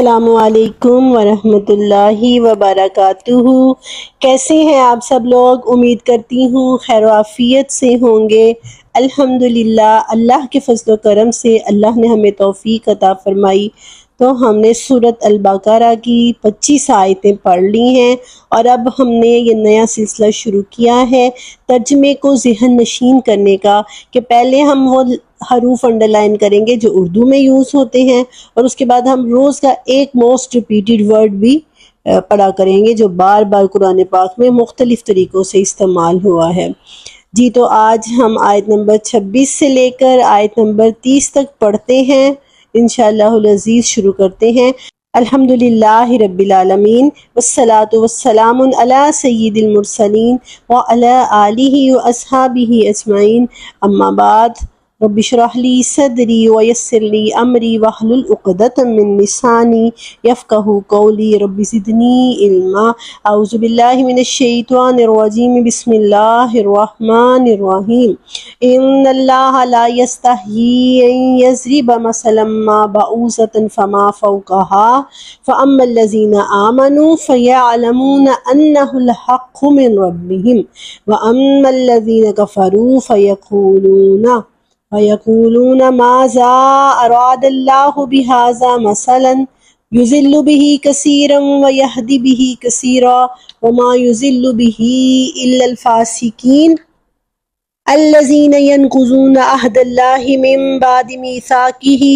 السلام علیکم ورحمۃ اللہ وبرکاتہ۔ کیسے ہیں آپ سب لوگ؟ امید کرتی ہوں خیر و عافیت سے ہوں گے۔ الحمدللہ اللہ کے فضل و کرم سے اللہ نے ہمیں توفیق عطا فرمائی تو ہم نے سورۃ البقرہ کی 25 آیتیں پڑھ لی ہیں، اور اب ہم نے یہ نیا سلسلہ شروع کیا ہے ترجمے کو ذہن نشین کرنے کا، کہ پہلے ہم وہ حروف انڈرلائن کریں گے جو اردو میں یوز ہوتے ہیں، اور اس کے بعد ہم روز کا ایک موسٹ ریپیٹڈ ورڈ بھی پڑھا کریں گے جو بار بار قرآن پاک میں مختلف طریقوں سے استعمال ہوا ہے۔ جی تو آج ہم آیت نمبر 26 سے لے کر آیت نمبر 30 تک پڑھتے ہیں، انشاءاللہ العزیز شروع کرتے ہیں۔ الحمدللہ رب العالمین والصلاة والسلام علی سید المرسلین وعلی آلہ واصحابہ اجمعین، اما بعد۔ رب اشرح لی صدری ویسر لی امری واحلل عقدۃ من لسانی یفقہوا قولی، رب زدنی علما۔ اعوذ باللہ من الشیطان الرجیم، بسم اللہ الرحمن الرحیم۔ ان اللہ لا یستحیی ان یضرب مثلا ما بعوضۃ فما فوقها فاما الذین آمنوا فیعلمون انہ الحق من ربہم واما الذین کفروا فیقولون ماذا اراد اللہ بہذا مثلا یضل به کثیرا ویہدی به کثیرا وما یضل به الا الفاسقین الذین ینقضون عہد اللہ من بعد میثاقہ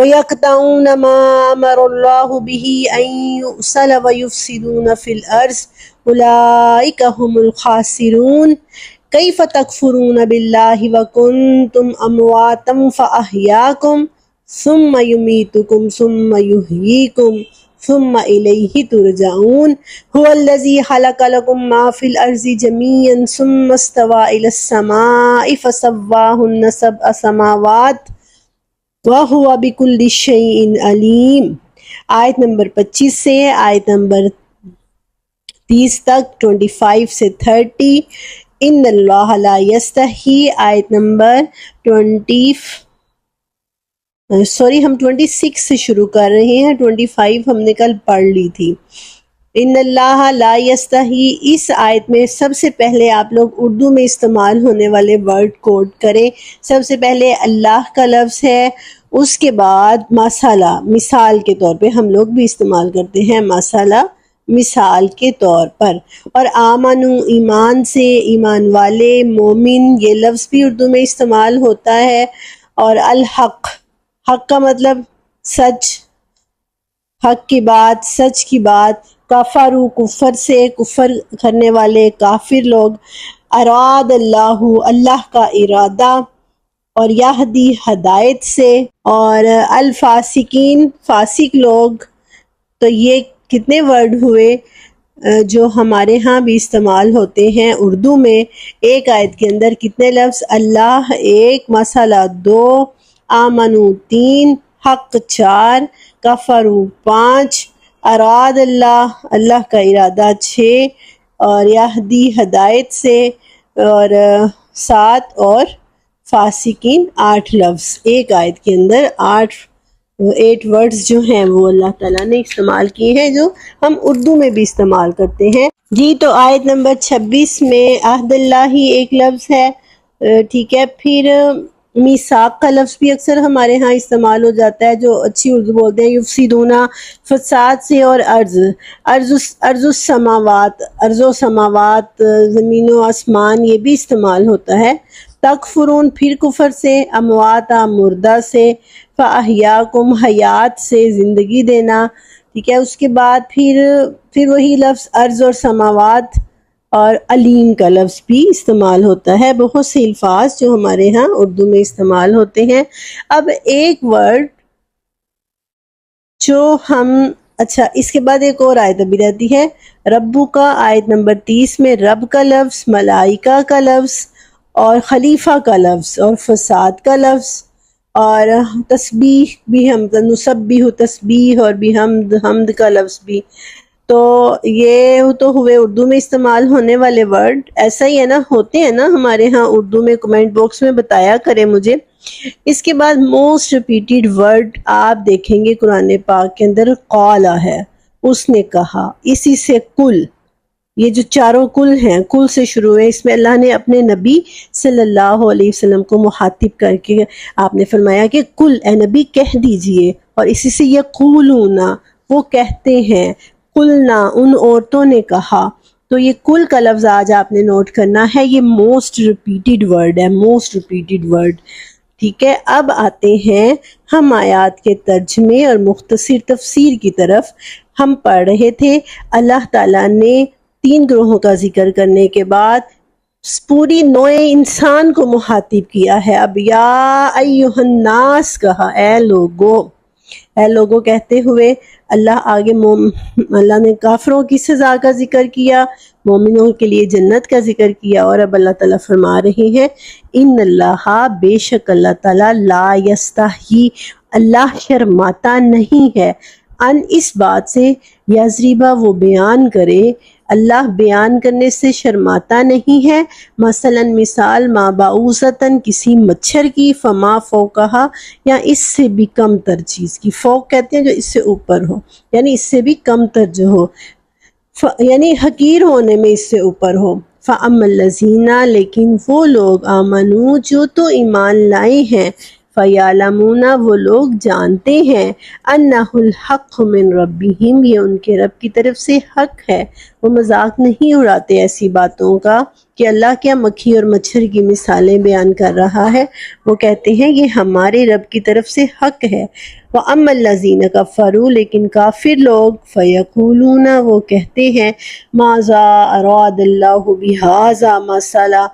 ویقطعون ما امر اللہ به ان یوصل ویفسدون فی الارض اولئک هم الخاسرون۔ کیف تکفرون باللہ وکنتم امواتا فاحیاکم ثم یمیتکم ثم یحییکم ثم الیہ ترجعون۔ هو الذی خلق لکم ما فی الارض جمیعا ثم استوی الی السماء فسواہن سبع سماوات وہو بکل شیء علیم۔ آیت نمبر 25 سے آیت نمبر 30 تک، 25 سے 30۔ ان اللہ لا یستحی، آیت نمبر 26 سے شروع کر رہے ہیں، 25 ہم نے کل پڑھ لی تھی۔ ان اللہ لا یستحی، اس آیت میں سب سے پہلے آپ لوگ اردو میں استعمال ہونے والے ورڈ کوڈ کریں۔ سب سے پہلے اللہ کا لفظ ہے، اس کے بعد مسئلہ، مثال کے طور پہ ہم لوگ بھی استعمال کرتے ہیں مسئلہ، مثال کے طور پر، اور آمنو ایمان سے، ایمان والے، مومن، یہ لفظ بھی اردو میں استعمال ہوتا ہے، اور الحق، حق کا مطلب سچ، حق کی بات، سچ کی بات۔ کفرو، کفر سے، کفر کرنے والے کافر لوگ۔ اراد اللہ، اللہ کا ارادہ، اور یہدی، ہدایت سے، اور الفاسقین، فاسق لوگ۔ تو یہ کتنے ورڈ ہوئے جو ہمارے ہاں بھی استعمال ہوتے ہیں اردو میں؟ ایک آیت کے اندر کتنے لفظ؟ اللہ 1، مسئلہ 2، آمنو 3، حق 4، کفرو 5، اراد اللہ، اللہ کا ارادہ 6، اور یہدی، ہدایت سے، اور 7، اور فاسقین 8 لفظ۔ ایک آیت کے اندر 8 ورڈز جو ہیں وہ اللہ تعالیٰ نے استعمال کیے ہیں، جو ہم اردو میں بھی استعمال کرتے ہیں۔ جی تو آیت نمبر 26 میں عہد اللہ ہی ایک لفظ ہے، ٹھیک ہے۔ پھر میثاق کا لفظ بھی اکثر ہمارے ہاں استعمال ہو جاتا ہے، جو اچھی اردو بولتے ہیں، یفسدون، فساد سے، اور ارض السماوات، ارض و سماوات، زمین و آسمان، یہ بھی استعمال ہوتا ہے۔ تکفرون، پھر کفر سے، امواتا، مردہ سے، فاحیاکم، حیات سے، زندگی دینا، ٹھیک ہے۔ اس کے بعد پھر وہی لفظ ارض اور سماوات، اور علیم کا لفظ بھی استعمال ہوتا ہے۔ بہت سے الفاظ جو ہمارے ہاں اردو میں استعمال ہوتے ہیں۔ اب ایک ورڈ جو اچھا، اس کے بعد ایک اور آیت بھی رہتی ہے، ربو کا، آیت نمبر 30 میں رب کا لفظ، ملائکہ کا لفظ، اور خلیفہ کا لفظ، اور فساد کا لفظ، اور تسبیح بھی، ہم نسبح، تسبیح، اور بھی حمد کا لفظ بھی۔ تو یہ تو ہوئے اردو میں استعمال ہونے والے ورڈ۔ ایسا ہی ہے نا، ہوتے ہیں نا ہمارے ہاں اردو میں؟ کمنٹ باکس میں بتایا کریں مجھے اس کے بعد موسٹ ریپیٹیڈ ورڈ آپ دیکھیں گے قرآن پاک کے اندر قالا ہے، اس نے کہا، اسی سے کل، یہ جو چاروں کل ہیں کل سے شروع ہے، اس میں اللہ نے اپنے نبی صلی اللہ علیہ وسلم کو مخاطب کر کے آپ نے فرمایا کہ کل اے نبی کہہ دیجئے، اور اسی سے یقولون وہ کہتے ہیں، قلنا ان عورتوں نے کہا، تو یہ کل کا لفظ آج آپ نے نوٹ کرنا ہے، یہ موسٹ ریپیٹیڈ ورڈ ہے، موسٹ ریپیٹیڈ ورڈ، ٹھیک ہے۔ اب آتے ہیں ہم آیات کے ترجمے اور مختصر تفسیر کی طرف۔ ہم پڑھ رہے تھے اللہ تعالیٰ نے 3 گروہوں کا ذکر کرنے کے بعد پوری نوع انسان کو مخاطب کیا ہے۔ اب یا ایھا الناس کہا، اے لوگوں کہتے ہوئے اللہ آگے اللہ نے کافروں کی سزا کا ذکر کیا، مومنوں کے لیے جنت کا ذکر کیا، اور اب اللہ تعالیٰ فرما رہے ہیں ان اللہ بے شک اللہ تعالیٰ لا یستحیی اللہ شرماتا نہیں ہے، ان اس بات سے یضربا وہ بیان کرے، اللہ بیان کرنے سے شرماتا نہیں ہے، مثلا مثال ما بعوضتن کسی مچھر کی، فما فوقہا یا اس سے بھی کم تر چیز کی، فوق کہتے ہیں جو اس سے اوپر ہو، یعنی اس سے بھی کم تر جو ہو، یعنی حقیر ہونے میں اس سے اوپر ہو۔ فَأَمَّا الَّذِينَ لیکن وہ لوگ آمنو جو تو ایمان لائے ہیں، فَيَعْلَمُونَ وہ لوگ جانتے ہیں، أَنَّهُ الْحَقُّ مِن رَبِّهِمْ یہ ان کے رب کی طرف سے حق ہے۔ وہ مذاق نہیں اڑاتے ایسی باتوں کا کہ اللہ کیا مکھی اور مچھر کی مثالیں بیان کر رہا ہے، وہ کہتے ہیں یہ ہمارے رب کی طرف سے حق ہے۔ وَأَمَّا الَّذِينَ كَفَرُوا لیکن کافر لوگ، فَيَقُولُونَ وہ کہتے ہیں، مَاذَا أَرَادَ اللَّهُ بِهَذَا مَثَلًا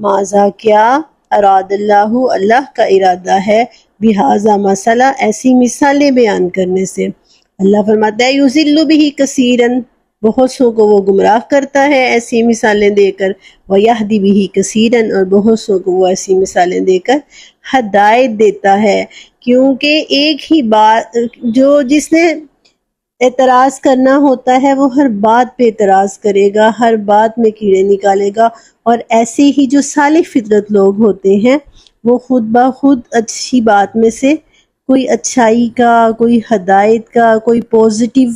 ماذا کیا اراد اللہ کا ارادہ ہے بہذا مسئلہ ایسی مثالیں بیان کرنے سے۔ اللہ فرماتا ہے یضل بہ کثیرا بہت سو کو وہ گمراہ کرتا ہے ایسی مثالیں دے کر، ویہدی بہ کثیرا اور بہت سو کو وہ ایسی مثالیں دے کر ہدایت دیتا ہے، کیونکہ ایک ہی بات جس نے اعتراض کرنا ہوتا ہے وہ ہر بات پہ اعتراض کرے گا، ہر بات میں کیڑے نکالے گا، اور ایسے ہی جو صالح فطرت لوگ ہوتے ہیں وہ خود بخود اچھی بات میں سے کوئی اچھائی کا، کوئی ہدایت کا، کوئی پوزیٹیو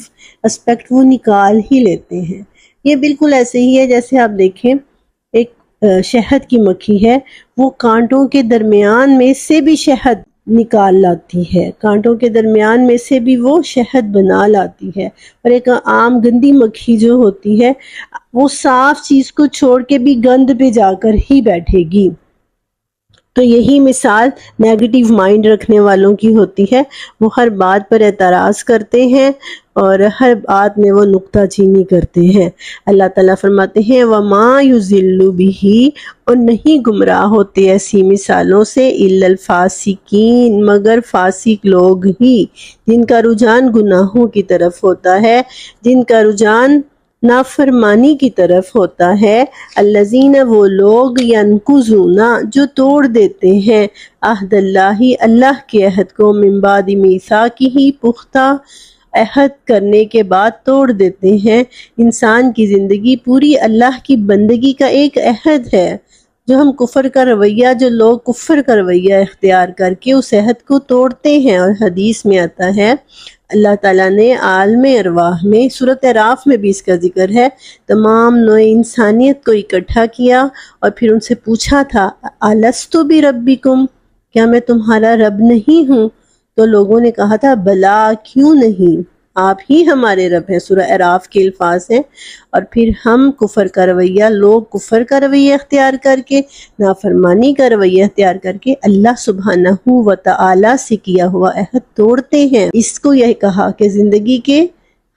اسپیکٹ وہ نکال ہی لیتے ہیں۔ یہ بالکل ایسے ہی ہے جیسے آپ دیکھیں ایک شہد کی مکھی ہے، وہ کانٹوں کے درمیان میں سے بھی شہد نکال لاتی ہے، کانٹوں کے درمیان میں سے بھی وہ شہد بنا لاتی ہے، اور ایک عام گندی مکھی جو ہوتی ہے وہ صاف چیز کو چھوڑ کے بھی گند پہ جا کر ہی بیٹھے گی۔ تو یہی مثال نیگیٹو مائنڈ رکھنے والوں کی ہوتی ہے، وہ ہر بات پر اعتراض کرتے ہیں اور ہر بات میں وہ نکتہ چینی کرتے ہیں۔ اللہ تعالیٰ فرماتے ہیں وَمَا يُضِلُّ بِهِ اور نہیں گمراہ ہوتے ایسی مثالوں سے إِلَّا الْفَاسِقِينَ مگر فاسق لوگ ہی، جن کا رجحان گناہوں کی طرف ہوتا ہے، جن کا رجحان نافرمانی کی طرف ہوتا ہے۔ الذین وہ لوگ ینقضون جو توڑ دیتے ہیں عہد اللہ کے عہد کو، من بعد میثاقہ پختہ عہد کرنے کے بعد توڑ دیتے ہیں۔ انسان کی زندگی پوری اللہ کی بندگی کا ایک عہد ہے، جو ہم کفر کا رویہ، جو لوگ کفر کا رویہ اختیار کر کے اس عہد کو توڑتے ہیں، اور حدیث میں آتا ہے اللہ تعالیٰ نے عالم ارواح میں سورۃ اعراف میں بھی اس کا ذکر ہے، تمام نوع انسانیت کو اکٹھا کیا اور پھر ان سے پوچھا تھا الستُ بربکم کیا میں تمہارا رب نہیں ہوں؟ تو لوگوں نے کہا تھا بلا کیوں نہیں، آپ ہی ہمارے رب ہیں، سورہ اعراف کے الفاظ ہیں۔ اور پھر ہم کفر کا رویہ، لوگ کفر کا رویہ اختیار کر کے، نافرمانی کا رویہ اختیار کر کے اللہ سبحانہ و تعالی سے کیا ہوا عہد توڑتے ہیں۔ اس کو یہ کہا کہ زندگی کے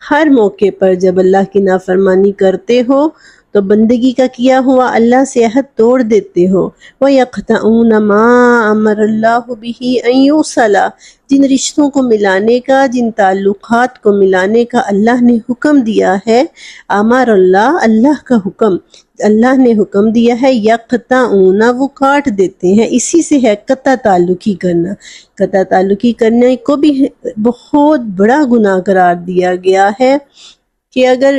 ہر موقع پر جب اللہ کی نافرمانی کرتے ہو تو بندگی کا کیا ہوا اللہ سے عہد توڑ دیتے ہو۔ وَيَقْطَعُونَ مَا أَمَرَ اللَّهُ بِهِ أَن يُوصَلَ جن رشتوں کو ملانے کا، جن تعلقات کو ملانے کا اللہ نے حکم دیا ہے، امر اللہ کا حکم، اللہ نے حکم دیا ہے، یقطعون وہ کاٹ دیتے ہیں، اسی سے ہے قطع تعلقی کرنا۔ قطع تعلقی کرنے کو بھی بہت بڑا گناہ قرار دیا گیا ہے، کہ اگر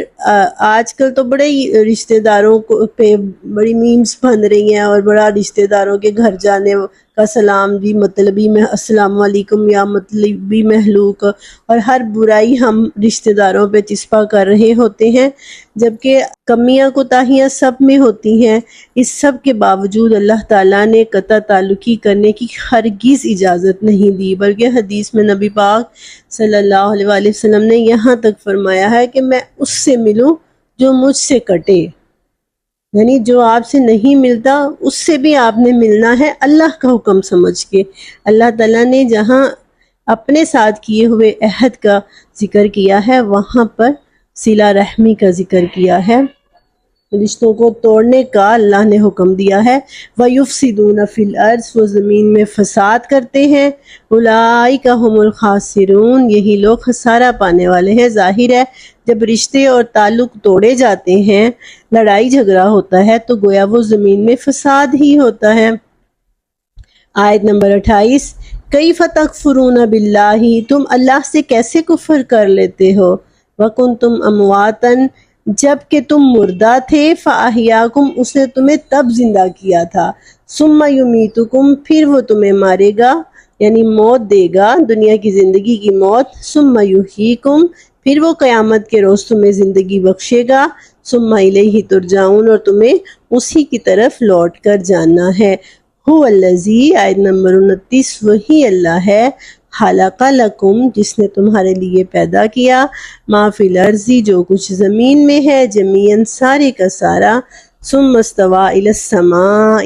آج کل تو بڑے رشتہ داروں کو پہ بڑی میمز بن رہی ہیں اور بڑا رشتہ داروں کے گھر جانے کا سلام بھی مطلبی میں السلام علیکم یا مطلبی محلوق، اور ہر برائی ہم رشتہ داروں پہ چسپاں کر رہے ہوتے ہیں، جبکہ کمیاں کوتاہیاں سب میں ہوتی ہیں۔ اس سب کے باوجود اللہ تعالیٰ نے قطع تعلقی کرنے کی ہرگز اجازت نہیں دی، بلکہ حدیث میں نبی پاک صلی اللہ علیہ وآلہ وسلم نے یہاں تک فرمایا ہے کہ میں اس سے ملوں جو مجھ سے کٹے، یعنی جو آپ سے نہیں ملتا اس سے بھی آپ نے ملنا ہے اللہ کا حکم سمجھ کے۔ اللہ تعالیٰ نے جہاں اپنے ساتھ کیے ہوئے عہد کا ذکر کیا ہے وہاں پر صلہ رحمی کا ذکر کیا ہے، رشتوں کو توڑنے کا اللہ نے حکم دیا ہے۔ وَيُفْسِدُونَ فِي الْأَرْضِ، وہ زمین میں فساد کرتے ہیں۔ أُولَٰئِكَ هُمُ الْخَاسِرُونَ، یہی لوگ خسارہ پانے والے ہیں۔ ظاہر ہے جب رشتے اور تعلق توڑے جاتے ہیں، لڑائی جھگڑا ہوتا ہے تو گویا وہ زمین میں فساد ہی ہوتا ہے۔ آیت نمبر 28، کیف تکفرون باللہ، تم اللہ سے کیسے کفر کر لیتے ہو، وکنتم امواتا، جب کہ تم مردہ تھے، فاحیاکم، اس نے تمہیں تب زندہ کیا تھا، ثم یمیتکم، پھر وہ تمہیں مارے گا یعنی موت دے گا، دنیا کی زندگی کی موت، ثم یحییکم، پھر وہ قیامت کے روز تمہیں زندگی بخشے گا، ثم الیہ ترجعون، اور تمہیں اسی کی طرف لوٹ کر جانا ہے۔ هو الذی، آیت نمبر 29، وہی اللہ ہے، خلق لکم، جس نے تمہارے لیے پیدا کیا، ما فی الارض، جو کچھ زمین میں ہے، جمیعاً، سارے کا سارا، ثم استوی الی السماء،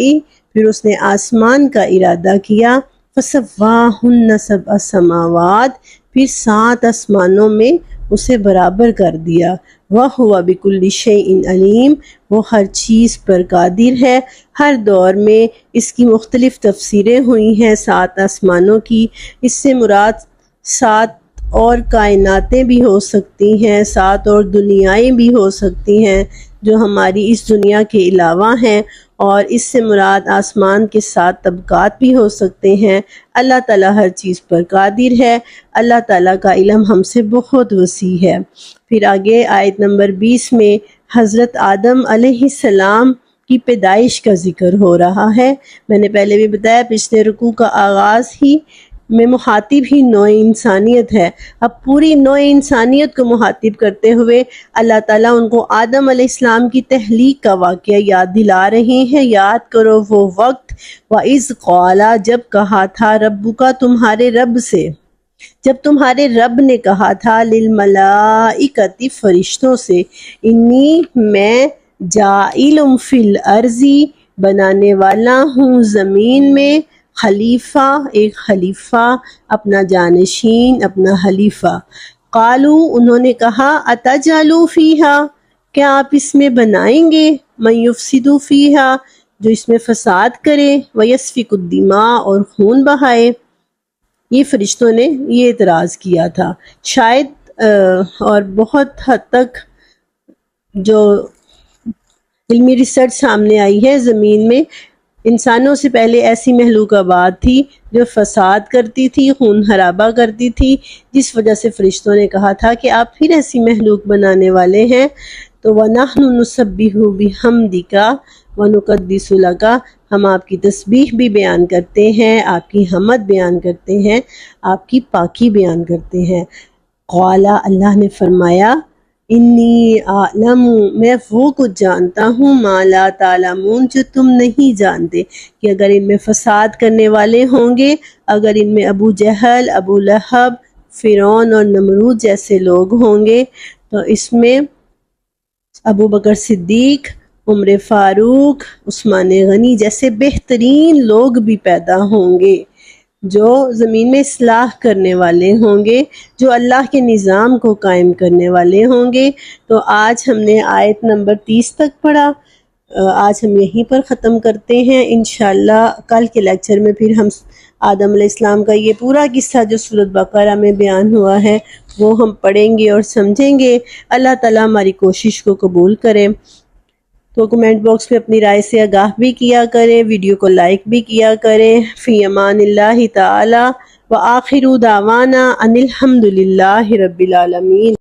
پھر اس نے آسمان کا ارادہ کیا، فسواہن سبع سماوات، پھر 7 آسمانوں میں اسے برابر کر دیا، وَهُوَ بِكُلِّ شَيْءٍ عَلِيمٌ، وہ ہر چیز پر قادر ہے۔ ہر دور میں اس کی مختلف تفسیریں ہوئی ہیں 7 آسمانوں کی، اس سے مراد 7 اور کائناتیں بھی ہو سکتی ہیں، 7 اور دنیایں بھی ہو سکتی ہیں جو ہماری اس دنیا کے علاوہ ہیں، اور اس سے مراد آسمان کے 7 طبقات بھی ہو سکتے ہیں۔ اللہ تعالیٰ ہر چیز پر قادر ہے، اللہ تعالیٰ کا علم ہم سے بہت وسیع ہے۔ پھر آگے آیت نمبر 20 میں حضرت آدم علیہ السلام کی پیدائش کا ذکر ہو رہا ہے۔ میں نے پہلے بھی بتایا پچھلے رکوع کا آغاز ہی میں مخاطب ہی نوع انسانیت ہے، اب پوری نوع انسانیت کو مخاطب کرتے ہوئے اللہ تعالیٰ ان کو آدم علیہ السلام کی تخلیق کا واقعہ یاد دلا رہے ہیں۔ یاد کرو وہ وقت، وَإِذْ قَالَ، جب کہا تھا، رَبُّكَ، تمہارے رب سے، جب تمہارے رب نے کہا تھا، لِلْمَلَائِكَةِ، فرشتوں سے، انی، میں، جاعل فی الارض، بنانے والا ہوں زمین میں، خلیفہ، ایک خلیفہ، اپنا جانشین، اپنا خلیفہ۔ قالو، انہوں نے کہا، اتجعل فیہا، کیا آپ اس میں بنائیں گے، من یفسد فیہا، جو اس میں فساد کرے، ویسفک الدماء، اور خون بہائے۔ یہ فرشتوں نے یہ اعتراض کیا تھا۔ شاید اور بہت حد تک جو علمی ریسرچ سامنے آئی ہے، زمین میں انسانوں سے پہلے ایسی مخلوق آباد تھی جو فساد کرتی تھی، خون خرابہ کرتی تھی، جس وجہ سے فرشتوں نے کہا تھا کہ آپ پھر ایسی مخلوق بنانے والے ہیں، تو وَنَحْنُ نُسَبِّحُ بِحَمْدِكَ وَنُقَدِّسُ لَكَ، ہم آپ کی تسبیح بھی بیان کرتے ہیں، آپ کی حمد بیان کرتے ہیں، آپ کی پاکی بیان کرتے ہیں۔ قال، اللہ نے فرمایا، انی اعلم، میں وہ کچھ جانتا ہوں، ما لا تعلمون، جو تم نہیں جانتے، کہ اگر ان میں فساد کرنے والے ہوں گے، اگر ان میں ابو جہل، ابو لہب، فرعون اور نمرود جیسے لوگ ہوں گے، تو اس میں ابو بکر صدیق، عمر فاروق، عثمان غنی جیسے بہترین لوگ بھی پیدا ہوں گے، جو زمین میں اصلاح کرنے والے ہوں گے، جو اللہ کے نظام کو قائم کرنے والے ہوں گے۔ تو آج ہم نے آیت نمبر 30 تک پڑھا، آج ہم یہیں پر ختم کرتے ہیں۔ انشاءاللہ کل کے لیکچر میں پھر ہم آدم علیہ السلام کا یہ پورا قصہ جو سورۃ بقرہ میں بیان ہوا ہے وہ ہم پڑھیں گے اور سمجھیں گے۔ اللہ تعالیٰ ہماری کوشش کو قبول کرے۔ تو کمنٹ باکس میں اپنی رائے سے آگاہ بھی کیا کریں، ویڈیو کو لائک بھی کیا کریں۔ فی امان اللہ تعالی، وآخر دعوانا ان الحمد للہ رب العالمین۔